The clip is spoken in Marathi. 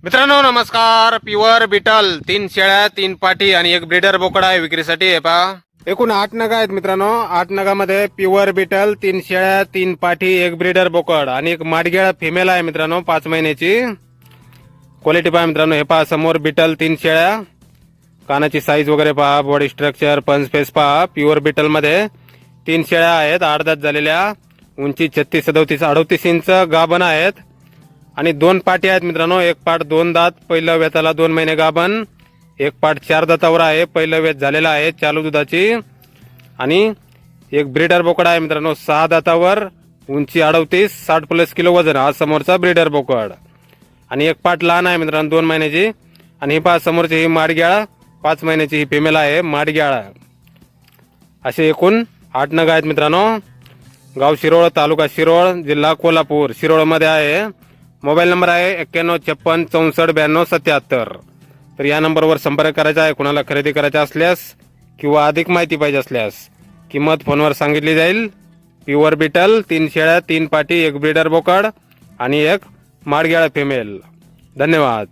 मित्रांनो नमस्कार. प्युअर बिटल 3 शेळ्या 3 पाटी आणि एक ब्रीडर बोकड आहे विक्रीसाठी. हे पहा एकूण 8 नग आहेत मित्रांनो. 8 नगामध्ये प्युअर बिटल 3 शेळ्या 3 पाटी एक ब्रीडर बोकड आणि एक माडगेळा फिमेल आहे मित्रांनो 5 महिन्याची. क्वालिटी पहा मित्रांनो. हे पहा समोर बिटल 3 शेळ्या. कानाची साईज वगैरे पहा, बॉडी स्ट्रक्चर, पंच फेस पहा. प्युअर बिटल मध्ये 3 शेळ्या आहेत, 8 दात झालेल्या. उंची 36 37 38 इंच गाभण आहेत आणि 2 पाटी आहेत मित्रांनो. एक पाट 2 दात, पहिलं वेताला 2 महिने गाभण. एक पाट 4 दातावर आहे, पहिलं वेत झालेला आहे चालू दुधाची. आणि एक ब्रीडर बोकड आहे मित्रांनो 6 दातावर, उंची 38 60 प्लस किलो वजन. हा समोरचा ब्रीडर बोकड. आणि एक पाट लहान आहे मित्रांनो 2 महिन्याची. आणि ही पहा समोरची ही माडग्याळा 5 महिन्याची ही फिमेल आहे माडग्याळा. असे एकूण 8 नग आहेत मित्रांनो. गाव शिरोळ, तालुका शिरोळ, जिल्हा कोल्हापूर. शिरोळमध्ये आहे. मोबाईल नंबर आहे 9156 64 92 77. तर या नंबरवर संपर्क करायचा आहे. कुणाला खरेदी करायचा असल्यास किंवा अधिक माहिती पाहिजे असल्यास किंमत फोनवर सांगितली जाईल. प्युअर बिटल 3 शेळ्या 3 पाटी एक ब्रीडर बोकड आणि एक माडग्याळा फिमेल. धन्यवाद.